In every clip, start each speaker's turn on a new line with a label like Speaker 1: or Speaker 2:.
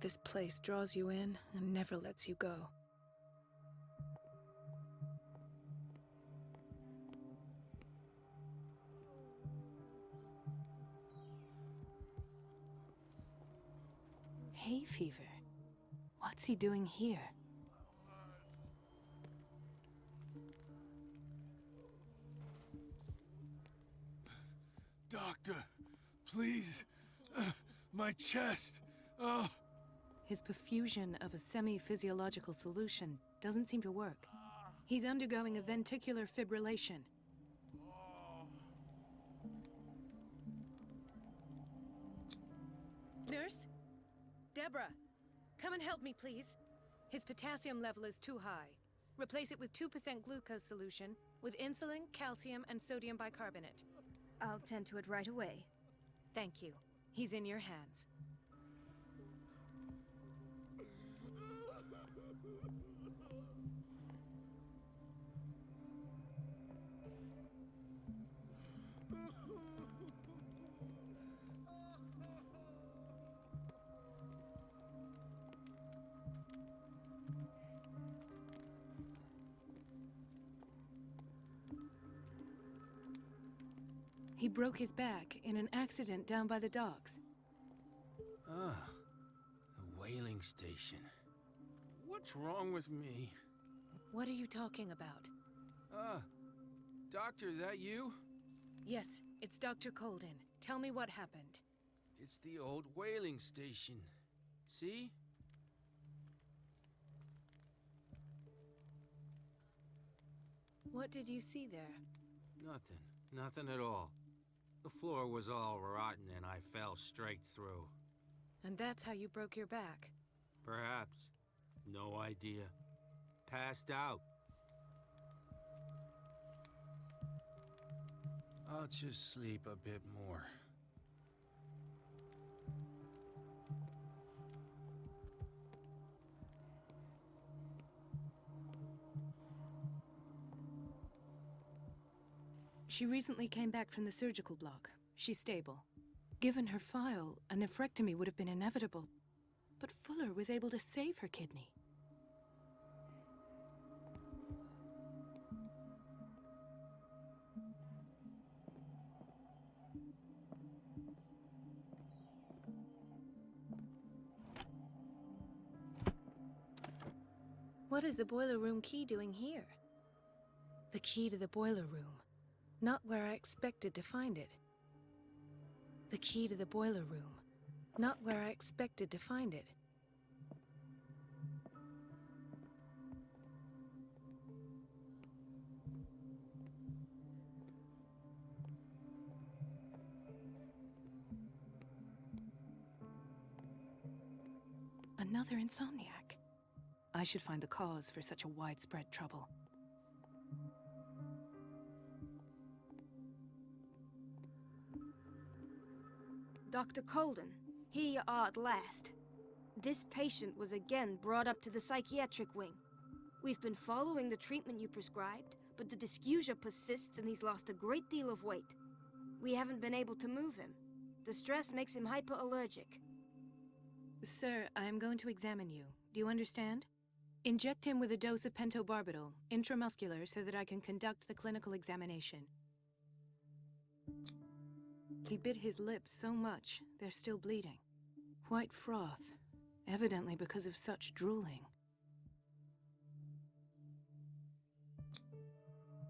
Speaker 1: This place draws you in and never lets you go. Hay fever? What's he doing here?
Speaker 2: Doctor, please. My chest.
Speaker 1: His perfusion of a semi-physiological solution doesn't seem to work. He's undergoing a ventricular fibrillation. Nurse? Deborah, come and help me, please. His potassium level is too high. Replace it with 2% glucose solution with insulin, calcium, and sodium bicarbonate.
Speaker 3: I'll tend to it right away.
Speaker 1: Thank you. He's in your hands. He broke his back in an accident down by the docks.
Speaker 4: Ah, the whaling station. What's wrong with me?
Speaker 1: What are you talking about?
Speaker 4: Doctor, that you?
Speaker 1: Yes, it's Dr. Colden. Tell me what happened.
Speaker 4: It's the old whaling station. See?
Speaker 1: What did you see there?
Speaker 4: Nothing. Nothing at all. The floor was all rotten and I fell straight through.
Speaker 1: And that's how you broke your back?
Speaker 4: Perhaps. No idea. Passed out. I'll just sleep a bit more.
Speaker 1: She recently came back from the surgical block. She's stable. Given her file, a nephrectomy would have been inevitable. But Fuller was able to save her kidney. What is the boiler room key doing here? The key to the boiler room. Not where I expected to find it. The key to the boiler room. Not where I expected to find it. Another insomniac. I should find the cause for such a widespread trouble.
Speaker 3: Dr. Colden, here you are at last. This patient was again brought up to the psychiatric wing. We've been following the treatment you prescribed, but the dysgeusia persists and he's lost a great deal of weight. We haven't been able to move him. The stress makes him hyperallergic.
Speaker 1: Sir, I am going to examine you. Do you understand? Inject him with a dose of pentobarbital, intramuscular, so that I can conduct the clinical examination. He bit his lips so much, they're still bleeding. White froth, evidently because of such drooling.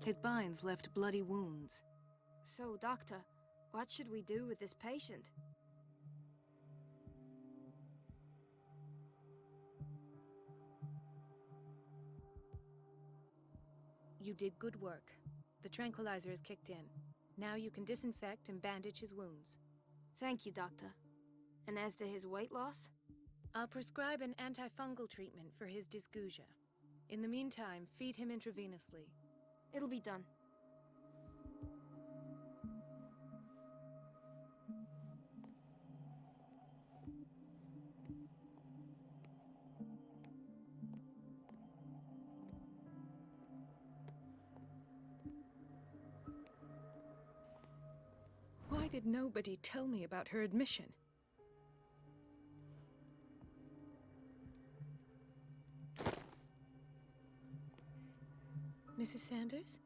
Speaker 1: His binds left bloody wounds.
Speaker 3: So, Doctor, what should we do with this patient?
Speaker 1: You did good work. The tranquilizer is kicked in. Now you can disinfect and bandage his wounds.
Speaker 3: Thank you, Doctor. And as to his weight loss?
Speaker 1: I'll prescribe an antifungal treatment for his dysgeusia. In the meantime, feed him intravenously.
Speaker 3: It'll be done.
Speaker 1: Why did nobody tell me about her admission? Mrs. Sanders?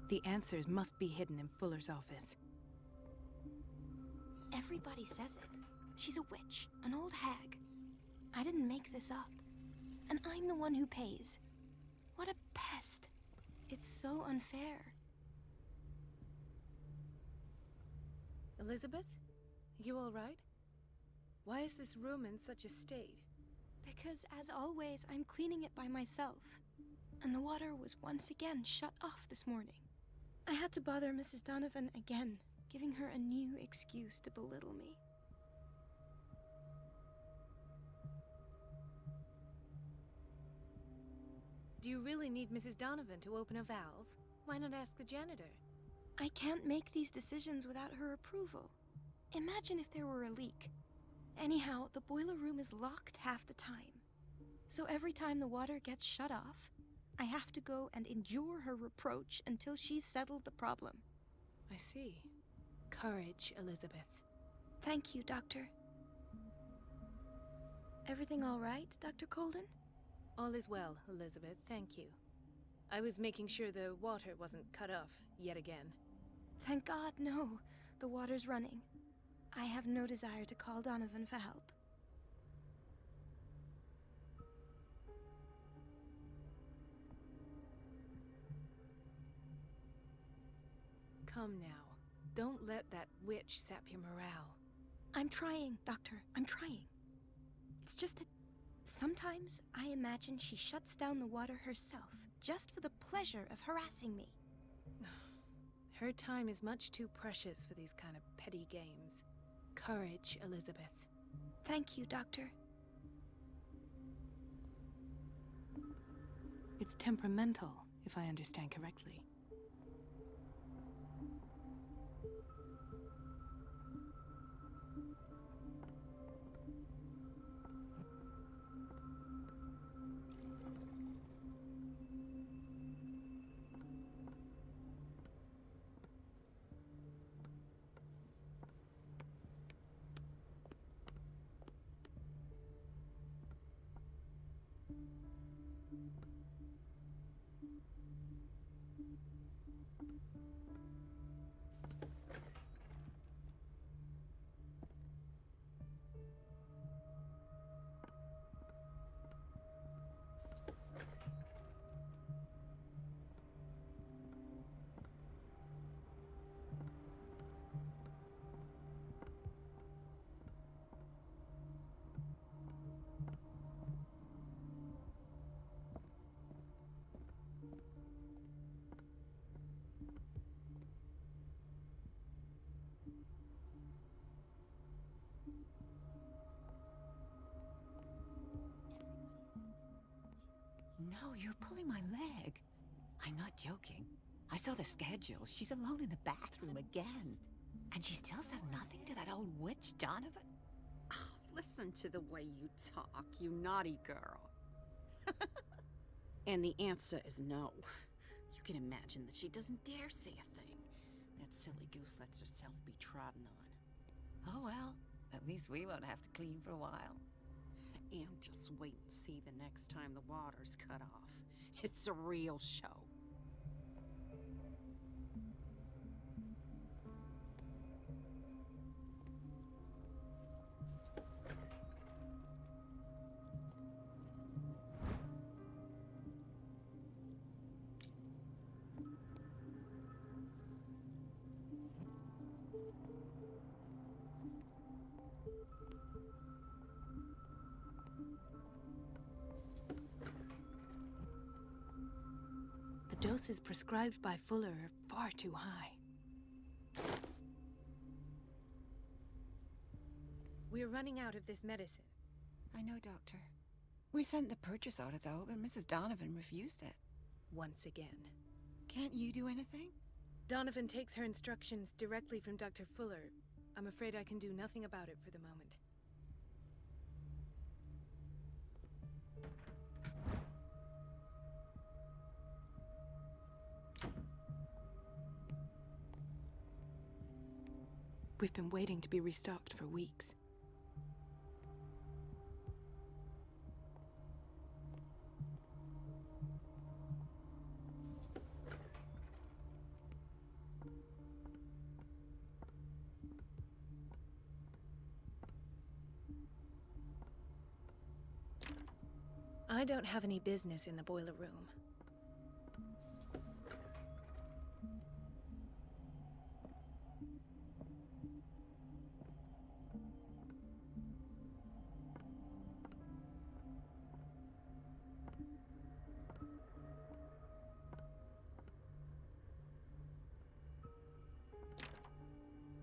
Speaker 1: The answers must be hidden in Fuller's office.
Speaker 3: Everybody says it. She's a witch, an old hag. I didn't make this up. And I'm the one who pays. What a pest. It's so unfair.
Speaker 1: Elizabeth? You all right? Why is this room in such a state?
Speaker 3: Because, as always, I'm cleaning it by myself. And the water was once again shut off this morning. I had to bother Mrs. Donovan again, giving her a new excuse to belittle me.
Speaker 1: Do you really need Mrs. Donovan to open a valve? Why not ask the janitor?
Speaker 3: I can't make these decisions without her approval. Imagine if there were a leak. Anyhow, the boiler room is locked half the time. So every time the water gets shut off, I have to go and endure her reproach until she's settled the problem.
Speaker 1: I see. Courage, Elizabeth.
Speaker 3: Thank you, Doctor. Everything all right, Dr. Colden?
Speaker 1: All is well, Elizabeth, thank you. I was making sure the water wasn't cut off yet again.
Speaker 3: Thank God, no. The water's running. I have no desire to call Donovan for help.
Speaker 1: Come now. Don't let that witch sap your morale.
Speaker 3: I'm trying, Doctor. I'm trying. It's just that sometimes I imagine she shuts down the water herself, just for the pleasure of harassing me.
Speaker 1: Her time is much too precious for these kind of petty games. Courage, Elizabeth.
Speaker 3: Thank you, Doctor.
Speaker 1: It's temperamental, if I understand correctly.
Speaker 5: No, you're pulling my leg. I'm not joking. I saw the schedule. She's alone in the bathroom again. And she still says nothing to that old witch, Donovan?
Speaker 6: Oh, listen to the way you talk, you naughty girl. And the answer is no. You can imagine that she doesn't dare say a thing. That silly goose lets herself be trodden on.
Speaker 5: Oh well, at least we won't have to clean for a while.
Speaker 6: And just wait and see the next time the water's cut off. It's a real show.
Speaker 1: The doses prescribed by Fuller are far too high. We're running out of this medicine.
Speaker 5: I know, Doctor. We sent the purchase order, though, but Mrs. Donovan refused it.
Speaker 1: Once again.
Speaker 5: Can't you do anything?
Speaker 1: Donovan takes her instructions directly from Dr. Fuller. I'm afraid I can do nothing about it for the moment. We've been waiting to be restocked for weeks. I don't have any business in the boiler room.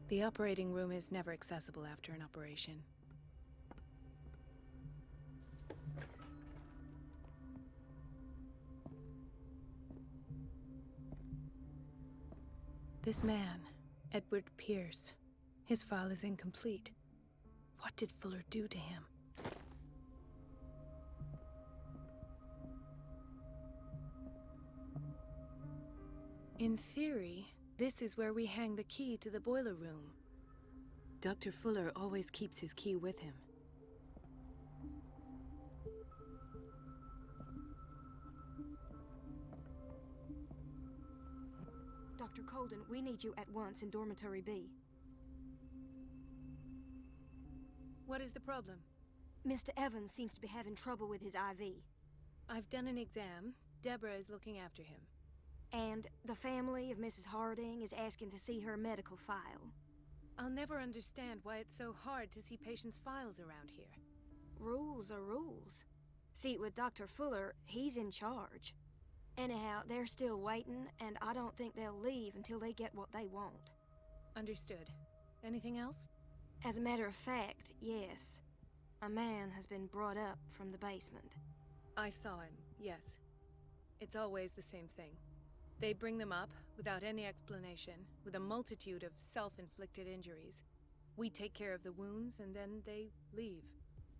Speaker 1: The operating room is never accessible after an operation. This man, Edward Pierce, his file is incomplete. What did Fuller do to him? In theory, this is where we hang the key to the boiler room. Dr. Fuller always keeps his key with him.
Speaker 3: Dr. Colden, we need you at once in Dormitory B.
Speaker 1: What is the problem?
Speaker 3: Mr. Evans seems to be having trouble with his IV.
Speaker 1: I've done an exam. Deborah is looking after him.
Speaker 3: And the family of Mrs. Harding is asking to see her medical file.
Speaker 1: I'll never understand why it's so hard to see patients' files around here.
Speaker 3: Rules are rules. See, with Dr. Fuller, he's in charge. Anyhow, they're still waiting, and I don't think they'll leave until they get what they want.
Speaker 1: Understood. Anything else?
Speaker 3: As a matter of fact, yes. A man has been brought up from the basement.
Speaker 1: I saw him, yes. It's always the same thing. They bring them up, without any explanation, with a multitude of self-inflicted injuries. We take care of the wounds, and then they leave.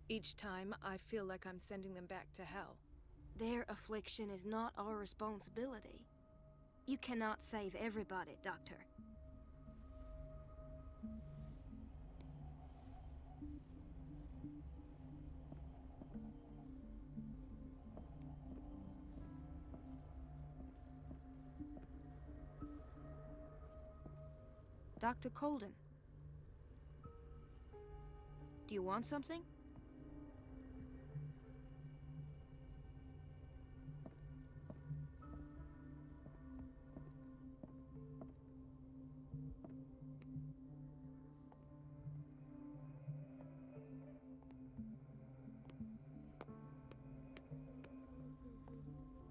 Speaker 1: Each time, I feel like I'm sending them back to hell.
Speaker 3: Their affliction is not our responsibility. You cannot save everybody, Doctor. Dr. Colden. Do you want something?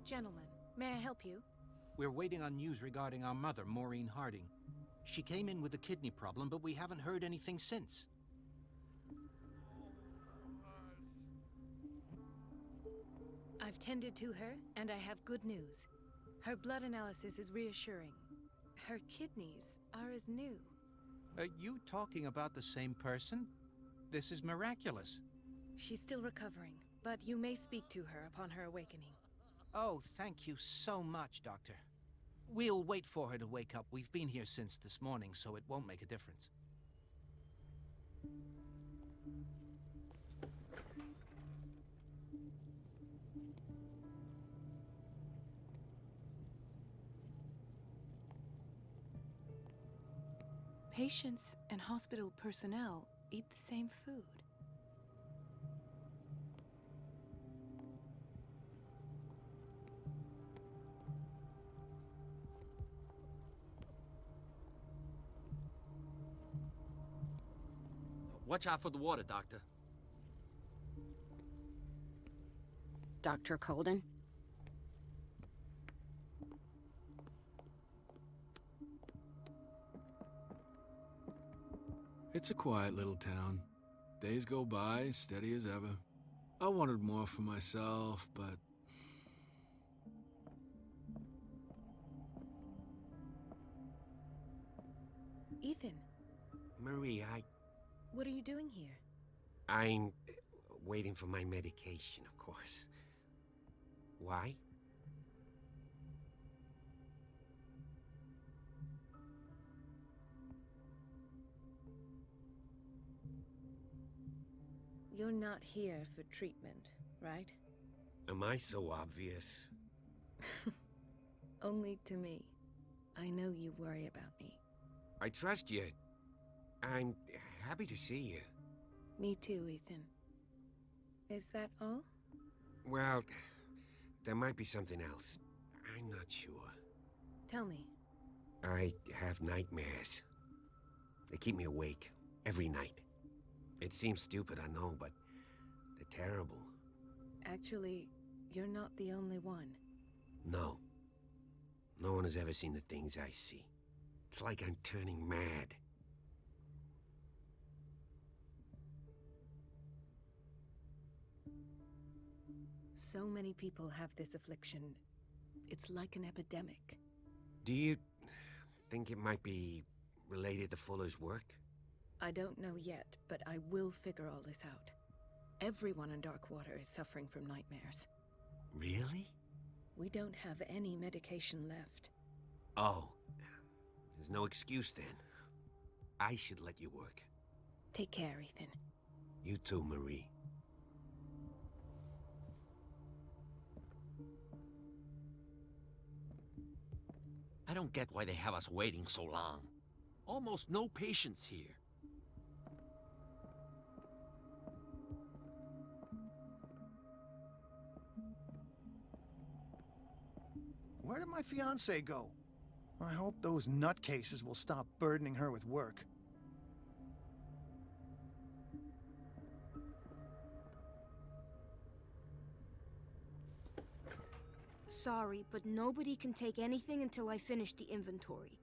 Speaker 1: Gentlemen, may I help you?
Speaker 7: We're waiting on news regarding our mother, Maureen Harding. She came in with a kidney problem, but we haven't heard anything since.
Speaker 1: I've tended to her, and I have good news. Her blood analysis is reassuring. Her kidneys are as new.
Speaker 7: Are you talking about the same person? This is miraculous.
Speaker 1: She's still recovering, but you may speak to her upon her awakening.
Speaker 7: Oh, thank you so much, Doctor. We'll wait for her to wake up. We've been here since this morning, so it won't make a difference.
Speaker 1: Patients and hospital personnel eat the same food.
Speaker 8: Watch out for the water, Doctor.
Speaker 6: Dr. Colden?
Speaker 2: It's a quiet little town. Days go by, steady as ever. I wanted more for myself, but...
Speaker 1: Ethan,
Speaker 8: Marie,
Speaker 1: what are you doing here?
Speaker 8: I'm waiting for my medication, of course. Why?
Speaker 1: You're not here for treatment, right?
Speaker 8: Am I so obvious?
Speaker 1: Only to me. I know you worry about me.
Speaker 8: I trust you. I'm happy to see you.
Speaker 1: Me too, Ethan. Is that all?
Speaker 8: Well, there might be something else. I'm not sure.
Speaker 1: Tell me.
Speaker 8: I have nightmares. They keep me awake every night. It seems stupid, I know, but they're terrible.
Speaker 1: Actually, you're not the only one.
Speaker 8: No. No one has ever seen the things I see. It's like I'm turning mad.
Speaker 1: So many people have this affliction. It's like an epidemic.
Speaker 8: Do you think it might be related to Fuller's work?
Speaker 1: I don't know yet, but I will figure all this out. Everyone in Darkwater is suffering from nightmares.
Speaker 8: Really?
Speaker 1: We don't have any medication left.
Speaker 8: Oh, there's no excuse then. I should let you work.
Speaker 1: Take care, Ethan.
Speaker 8: You too, Marie.
Speaker 9: I don't get why they have us waiting so long. Almost no patients here.
Speaker 10: Where did my fiancée go? I hope those nutcases will stop burdening her with work.
Speaker 3: Sorry, but nobody can take anything until I finish the inventory.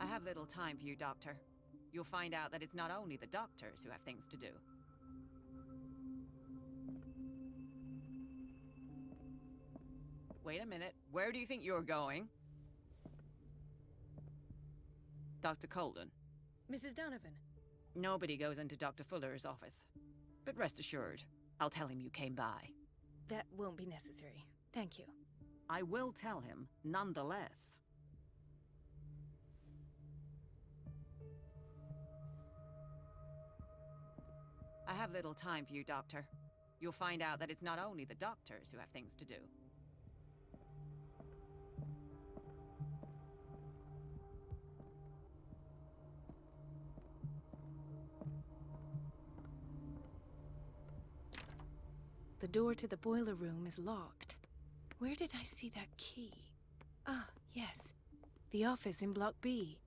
Speaker 5: I have little time for you, Doctor. You'll find out that it's not only the doctors who have things to do. Wait a minute. Where do you think you're going? Dr. Colden.
Speaker 1: Mrs. Donovan.
Speaker 5: Nobody goes into Dr. Fuller's office. But rest assured, I'll tell him you came by.
Speaker 1: That won't be necessary. Thank you.
Speaker 5: I will tell him, nonetheless. I have little time for you, Doctor. You'll find out that it's not only the doctors who have things to do.
Speaker 1: The door to the boiler room is locked. Where did I see that key? Ah, yes. The office in Block B.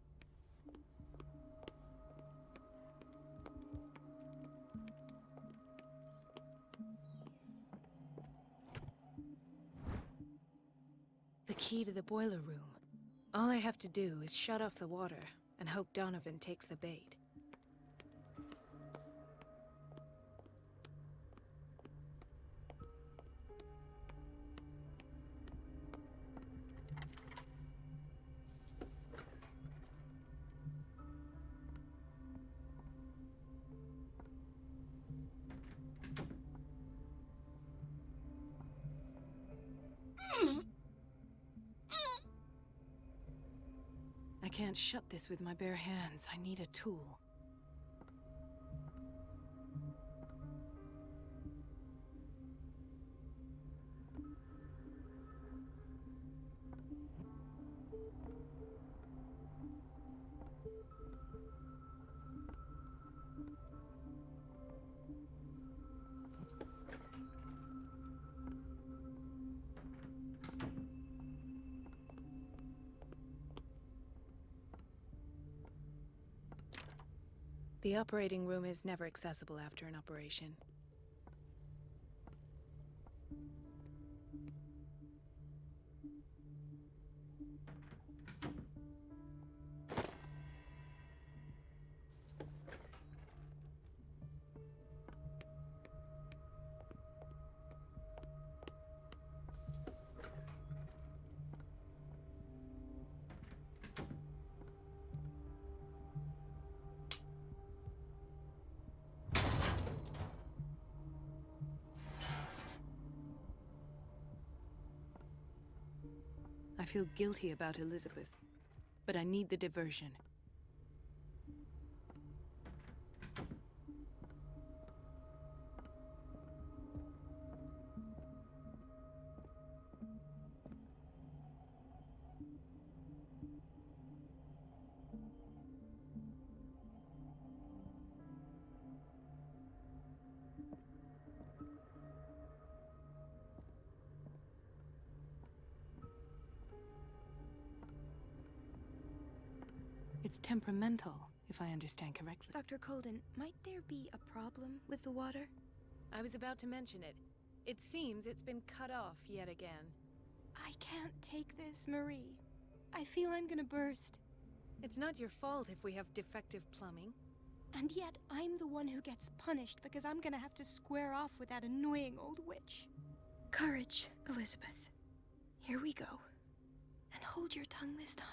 Speaker 1: The key to the boiler room. All I have to do is shut off the water and hope Donovan takes the bait. I can't shut this with my bare hands. I need a tool. The operating room is never accessible after an operation. I feel guilty about Elizabeth, but I need the diversion. It's temperamental, if I understand correctly.
Speaker 3: Dr. Colden, might there be a problem with the water?
Speaker 1: I was about to mention it. It seems it's been cut off yet again.
Speaker 3: I can't take this, Marie. I feel I'm gonna burst.
Speaker 1: It's not your fault if we have defective plumbing.
Speaker 3: And yet, I'm the one who gets punished because I'm gonna have to square off with that annoying old witch. Courage, Elizabeth. Here we go. And hold your tongue this time.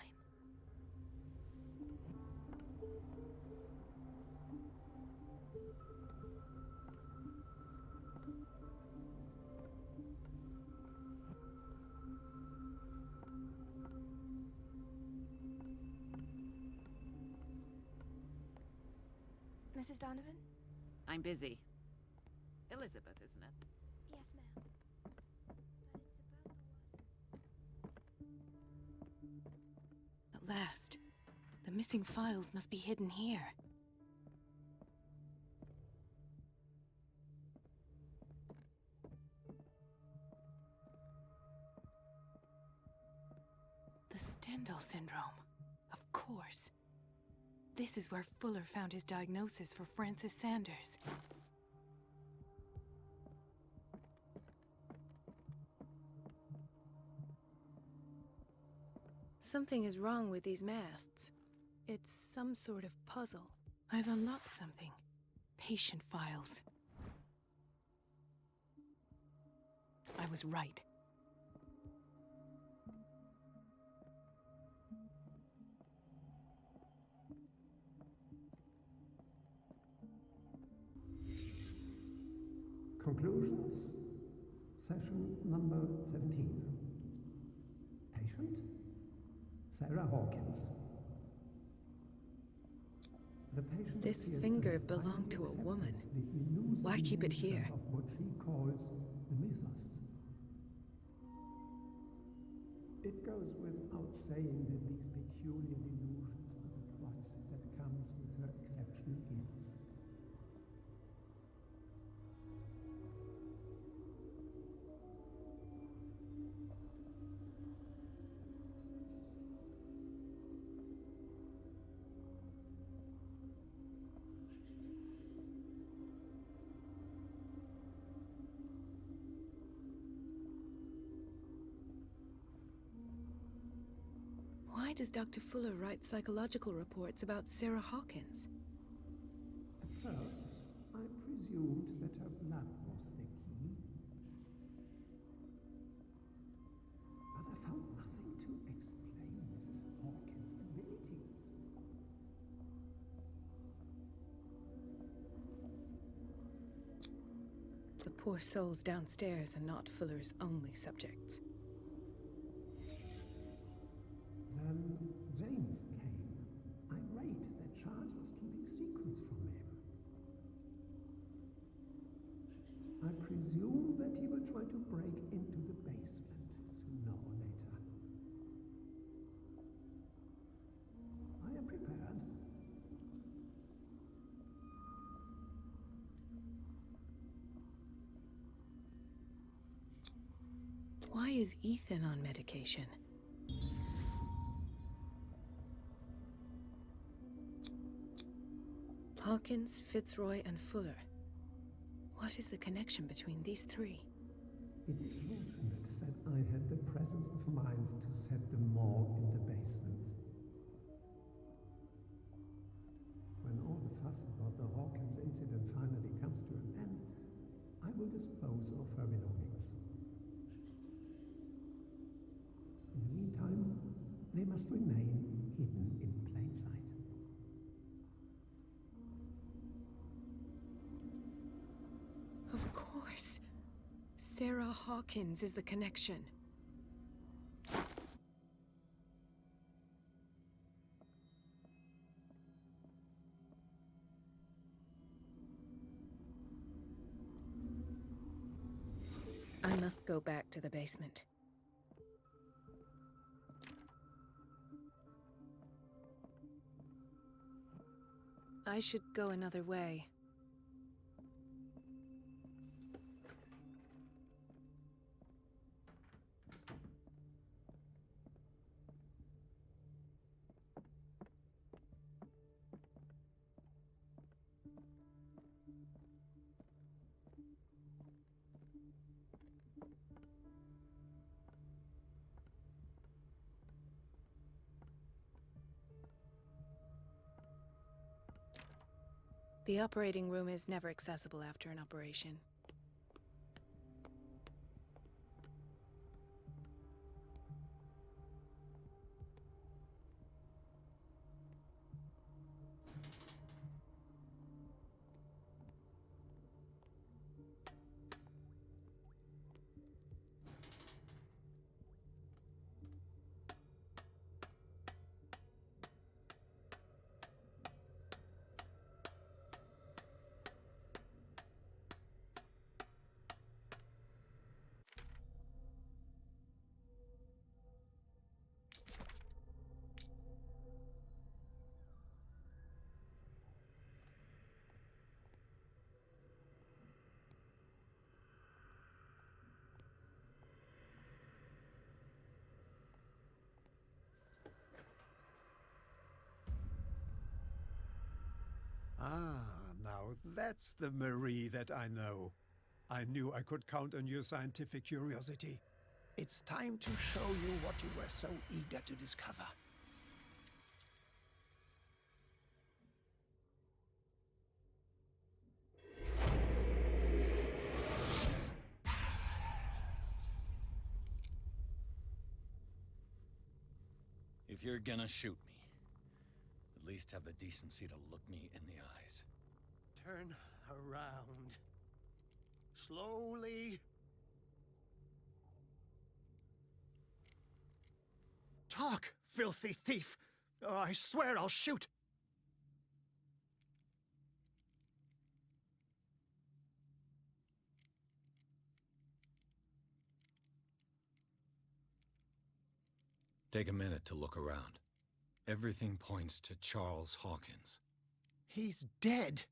Speaker 3: Mrs. Donovan?
Speaker 5: I'm busy. Elizabeth, isn't it?
Speaker 3: Yes, ma'am. But it's about
Speaker 1: At last. The missing files must be hidden here. The Stendhal syndrome. Of course. This is where Fuller found his diagnosis for Francis Sanders. Something is wrong with these masts. It's some sort of puzzle. I've unlocked something. Patient files. I was right.
Speaker 11: Conclusions, session number 17. Patient, Sarah Hawkins. The patient
Speaker 1: This
Speaker 11: appears
Speaker 1: finger
Speaker 11: to have
Speaker 1: belonged to a
Speaker 11: finally
Speaker 1: woman.
Speaker 11: accepted the elusive
Speaker 1: Why keep it
Speaker 11: nature
Speaker 1: here?
Speaker 11: Of what she calls the mythos. It goes without saying that these peculiar delusions are the price that comes with her exceptional gifts.
Speaker 1: Why does Dr. Fuller write psychological reports about Sarah Hawkins?
Speaker 11: At first, I presumed that her blood was the key. But I found nothing to explain Mrs. Hawkins' abilities.
Speaker 1: The poor souls downstairs are not Fuller's only subjects.
Speaker 11: Then James came, irate that Charles was keeping secrets from him. I presume that he will try to break into the basement sooner or later. I am prepared.
Speaker 1: Why is Ethan on medication? Hawkins, Fitzroy, and Fuller. What is the connection between these three?
Speaker 11: It is fortunate that I had the presence of mind to set the morgue in the basement. When all the fuss about the Hawkins incident finally comes to an end, I will dispose of her belongings. In the meantime, they must remain hidden in plain sight.
Speaker 1: Of course. Sarah Hawkins is the connection. I must go back to the basement. I should go another way. The operating room is never accessible after an operation.
Speaker 11: Ah, now that's the Marie that I know. I knew I could count on your scientific curiosity. It's time to show you what you were so eager to discover.
Speaker 12: If you're gonna shoot me, at least have the decency to look me in the eyes.
Speaker 10: Turn around. Slowly. Talk, filthy thief! Oh, I swear I'll shoot!
Speaker 12: Take a minute to look around. Everything points to Charles Hawkins.
Speaker 10: He's dead!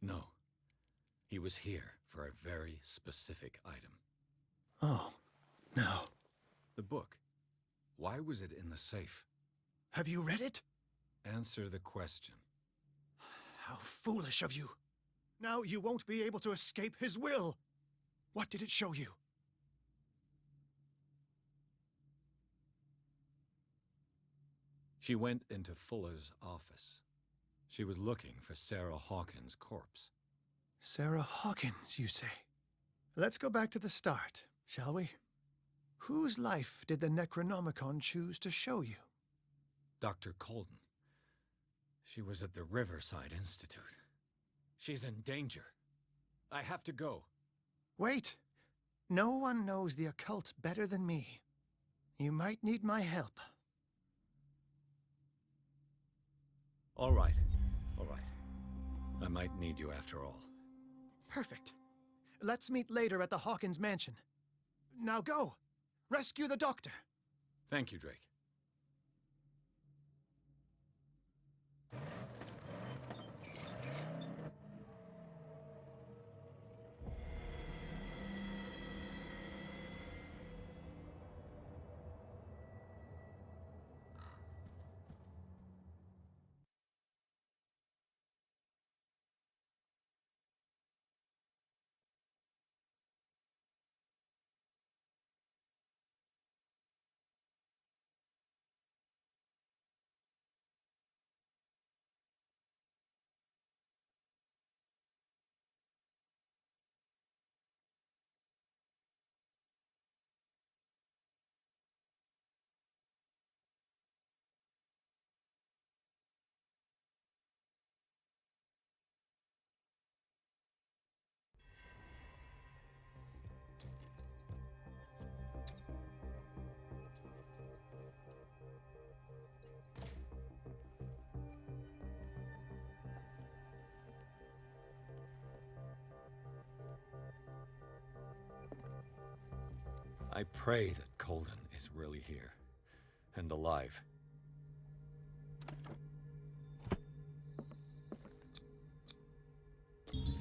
Speaker 12: No. He was here for a very specific item.
Speaker 10: Oh, no.
Speaker 12: The book. Why was it in the safe?
Speaker 10: Have you read it?
Speaker 12: Answer the question.
Speaker 10: How foolish of you. Now you won't be able to escape his will. What did it show you?
Speaker 12: She went into Fuller's office. She was looking for Sarah Hawkins' corpse.
Speaker 10: Sarah Hawkins, you say? Let's go back to the start, shall we? Whose life did the Necronomicon choose to show you?
Speaker 12: Dr. Colden. She was at the Riverside Institute. She's in danger. I have to go.
Speaker 10: Wait. No one knows the occult better than me. You might need my help.
Speaker 12: All right. All right. I might need you after all.
Speaker 10: Perfect. Let's meet later at the Hawkins mansion. Now go! Rescue the doctor!
Speaker 12: Thank you, Drake. I pray that Colden is really here. And alive. An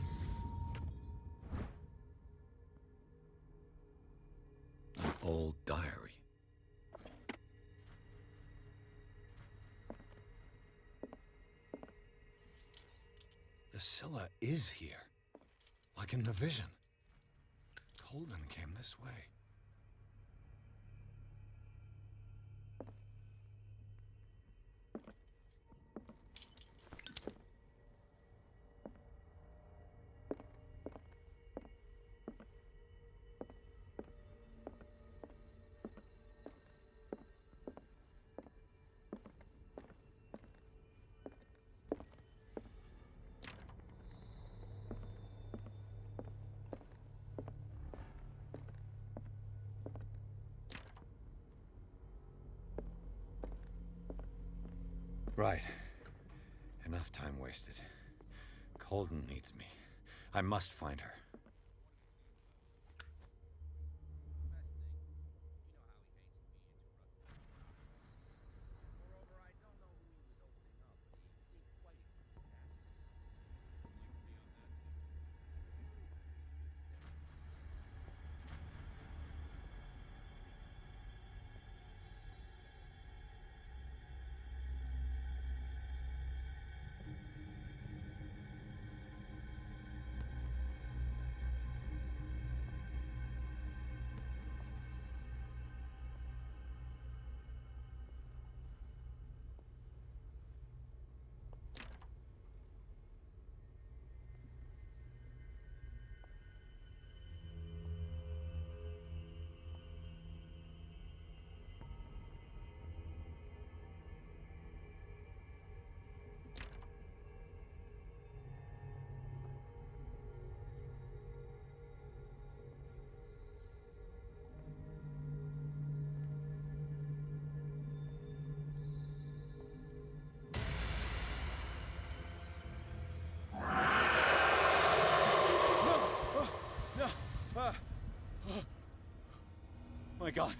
Speaker 12: old diary. The Scylla is here. Like in the vision. Colden came this way. Right. Enough time wasted. Colden needs me. I must find her. My God,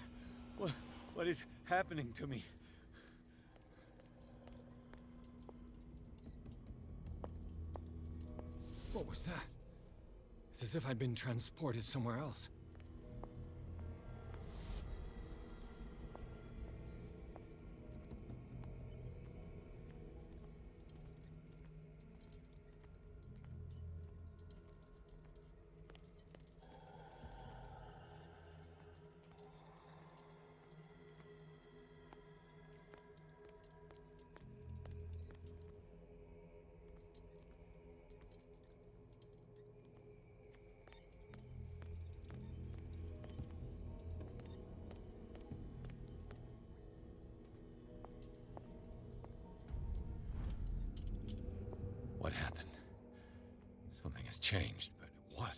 Speaker 12: what is happening to me? What was that? It's as if I'd been transported somewhere else. What happened? Something has changed, but what?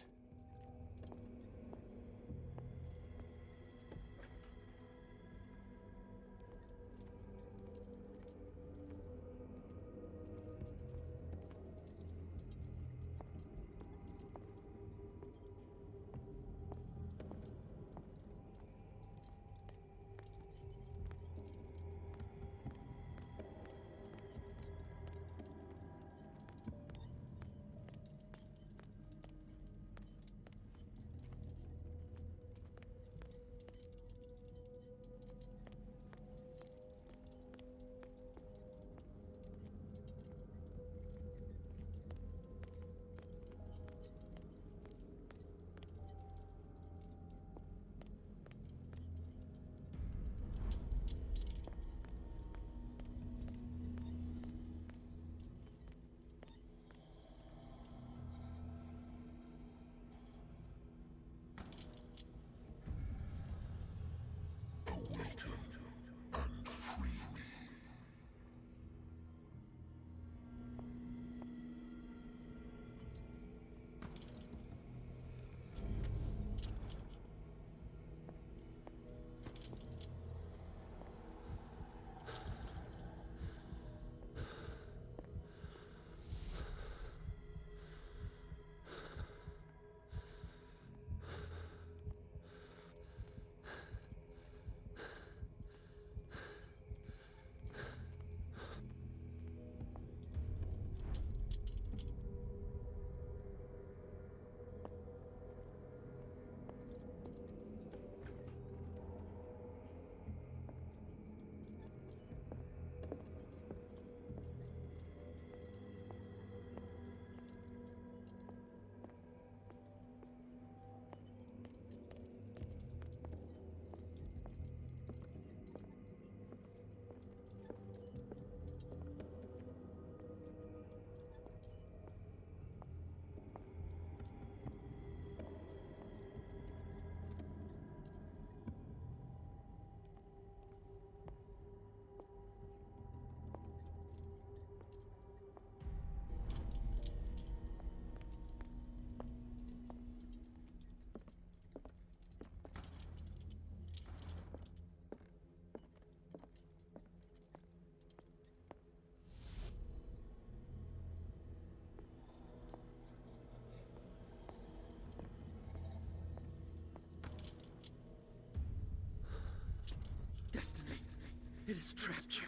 Speaker 9: It has trapped you.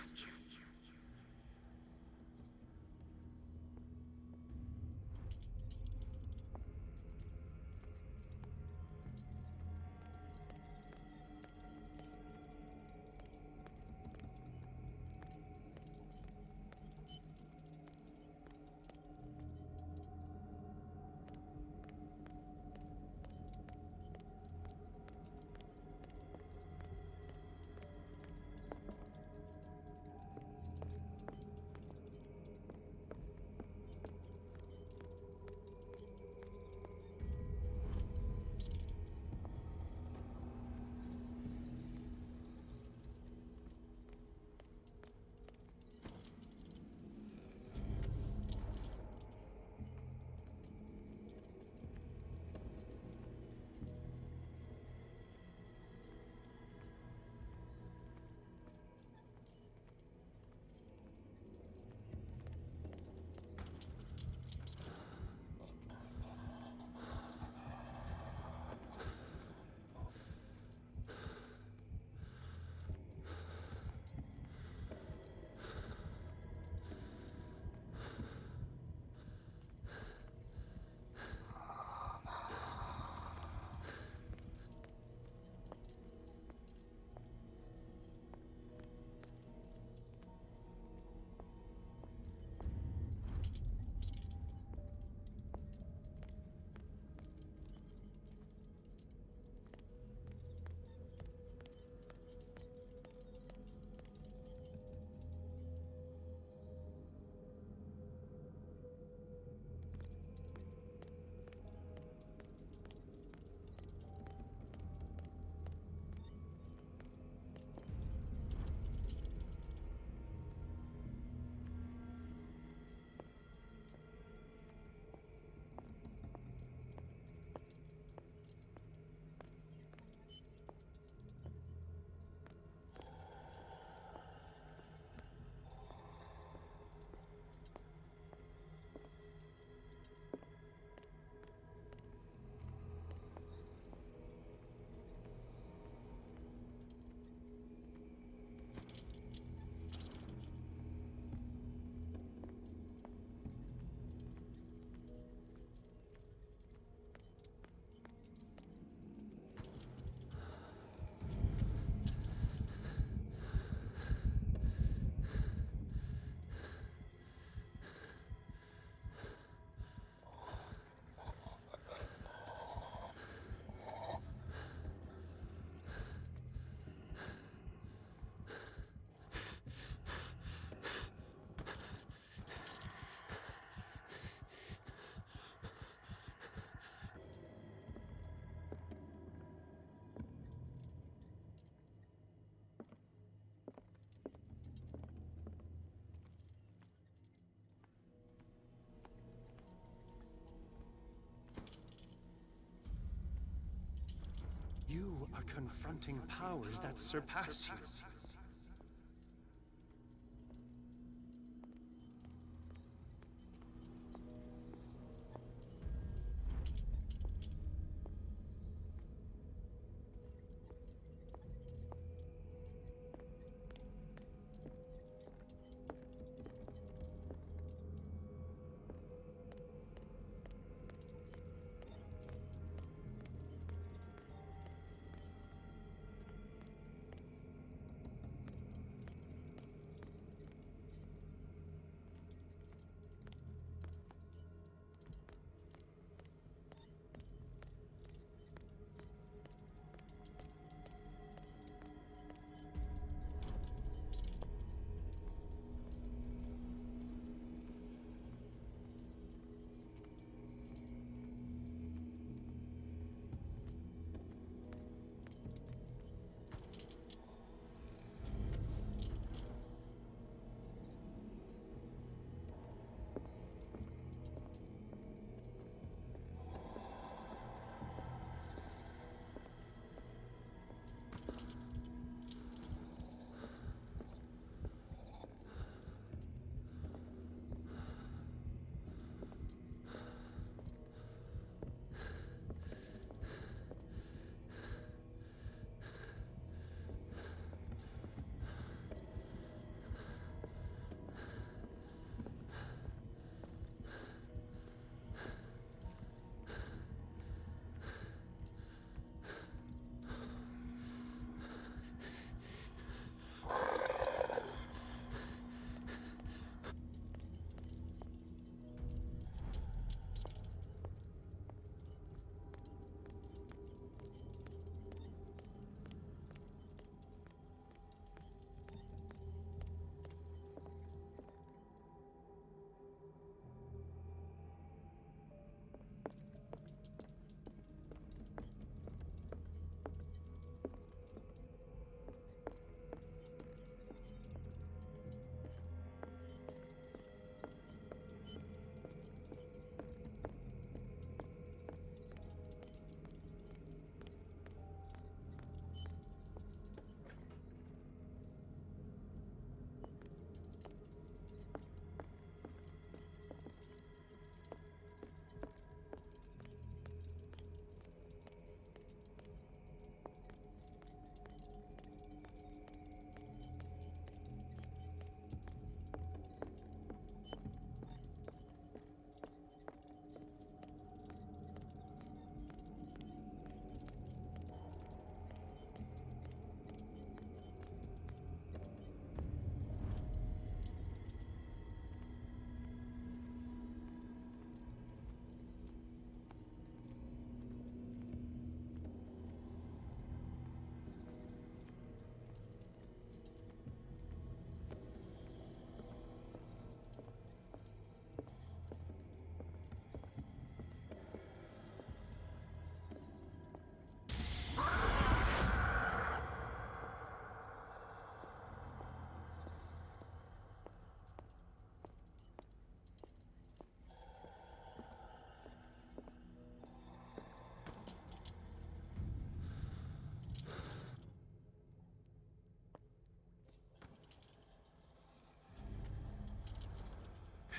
Speaker 10: You are confronting powers that surpass you.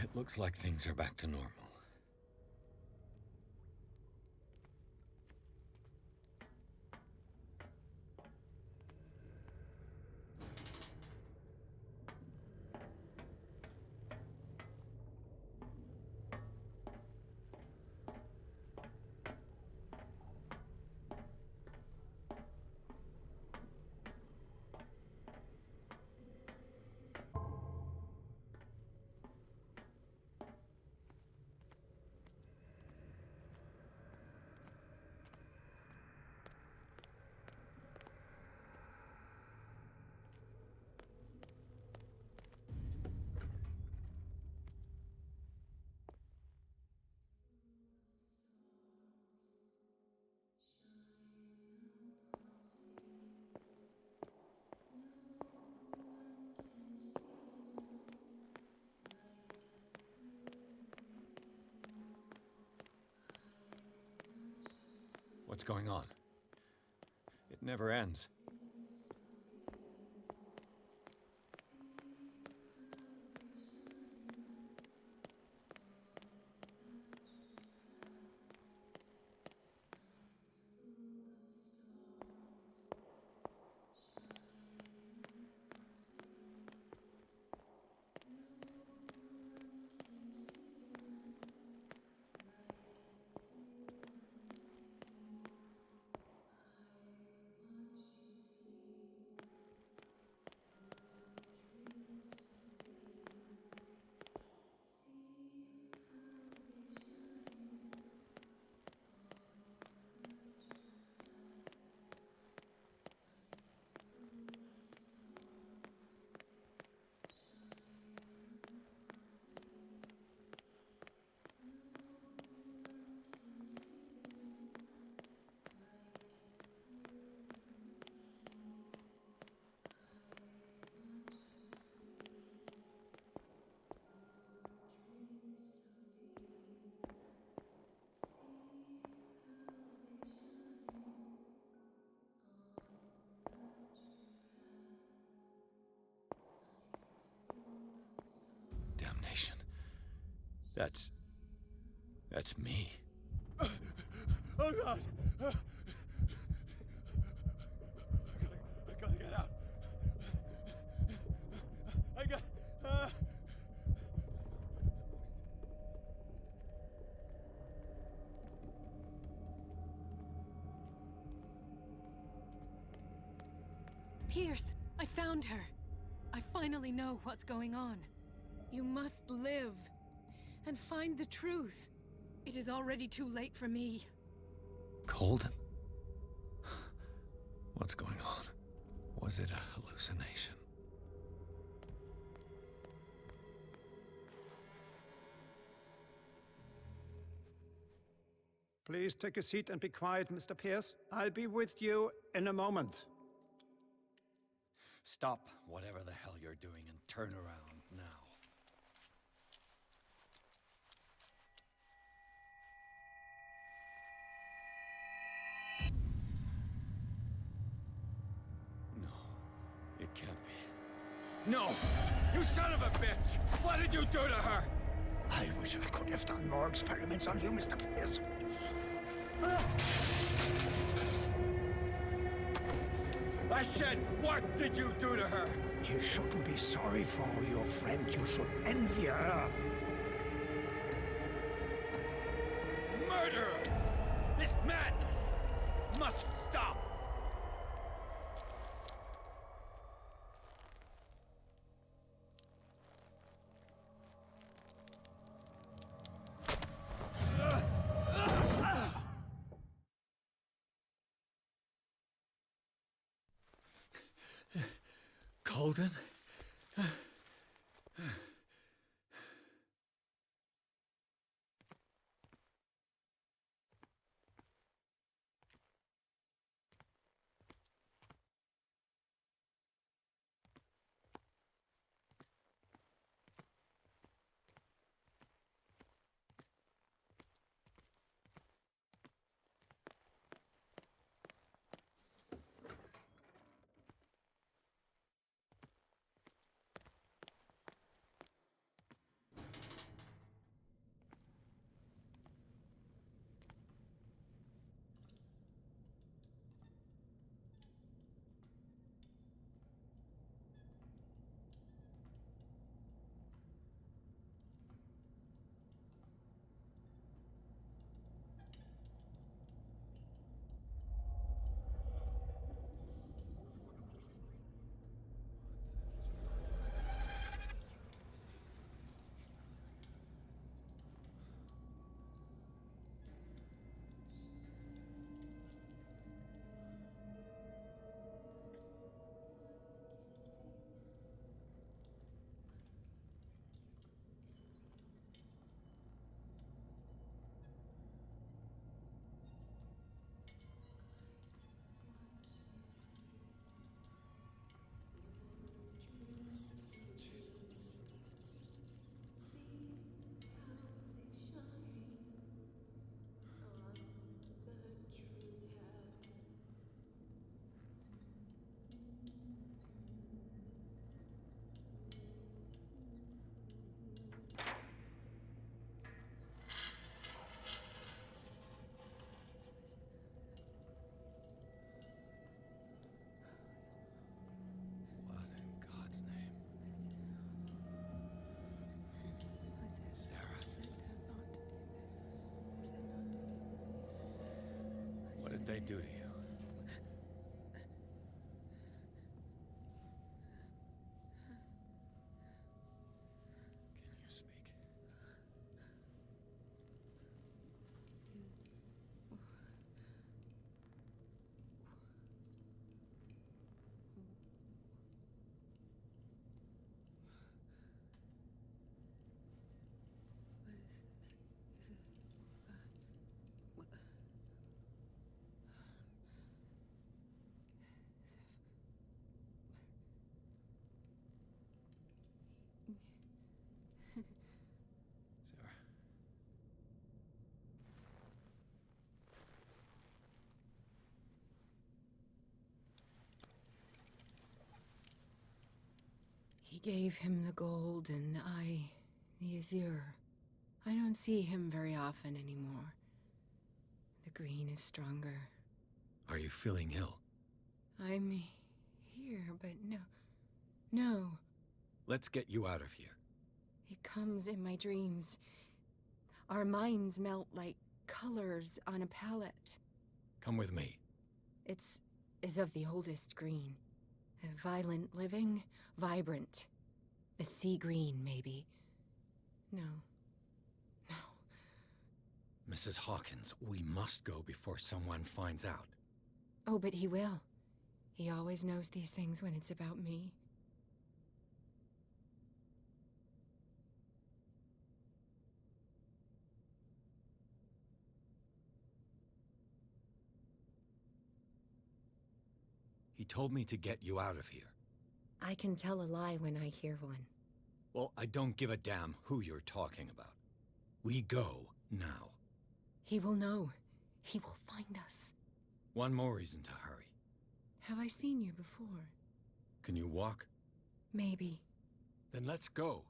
Speaker 12: It looks like things are back to normal. What's going on? It never ends. Damnation. That's me.
Speaker 11: Oh God! I gotta get out. I got.
Speaker 1: Pierce, I found her. I finally know what's going on. You must live and find the truth. It is already too late for me.
Speaker 12: Colden? What's going on? Was it a hallucination?
Speaker 11: Please take a seat and be quiet, Mr. Pierce. I'll be with you in a moment.
Speaker 12: Stop whatever the hell you're doing and turn around now. No, it can't be. No! You son of a bitch! What did you do to her?
Speaker 11: I wish I could have done more experiments on you, Mr. Pierce.
Speaker 12: I said, what did you do to her?
Speaker 11: You shouldn't be sorry for your friend. You should envy her.
Speaker 12: Murderer! This madness must stop! Colden? did they do to you? Can you speak? Sarah.
Speaker 6: He gave him the gold and I the azure. I don't see him very often anymore. The green is stronger.
Speaker 12: Are you feeling ill?
Speaker 6: I'm here, but no.
Speaker 12: Let's get you out of here.
Speaker 6: It comes in my dreams. Our minds melt like colors on a palette.
Speaker 12: Come with me.
Speaker 6: It's is of the oldest green. A violent living, vibrant. A sea green, maybe. No.
Speaker 12: Mrs. Hawkins, we must go before someone finds out.
Speaker 6: Oh, but he will. He always knows these things when it's about me.
Speaker 12: He told me to get you out of here.
Speaker 6: I can tell a lie when I hear one.
Speaker 12: Well, I don't give a damn who you're talking about. We go now.
Speaker 6: He will know. He will find us.
Speaker 12: One more reason to hurry.
Speaker 6: Have I seen you before?
Speaker 12: Can you walk?
Speaker 6: Maybe.
Speaker 12: Then let's go.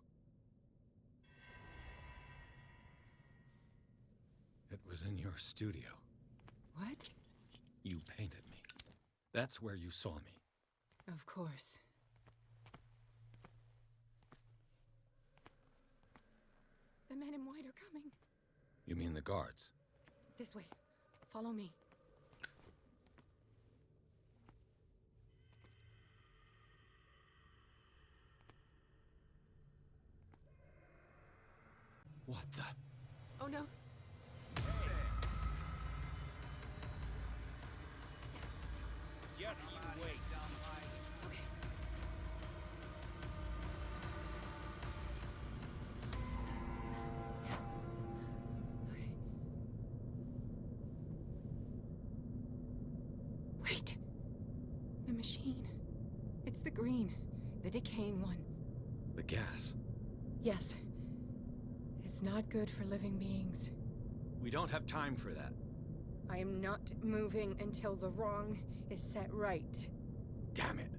Speaker 12: It was in your studio.
Speaker 6: What?
Speaker 12: You painted me. That's where you saw me.
Speaker 6: Of course. The men in white are coming.
Speaker 12: You mean the guards?
Speaker 6: This way. Follow me.
Speaker 12: What the?
Speaker 6: Oh no.
Speaker 4: Just you wait.
Speaker 6: Okay. Wait. The machine. It's the green. The decaying one.
Speaker 12: The gas.
Speaker 6: Yes. It's not good for living beings.
Speaker 12: We don't have time for that.
Speaker 6: I am not moving until the wrong is set right.
Speaker 12: Damn it.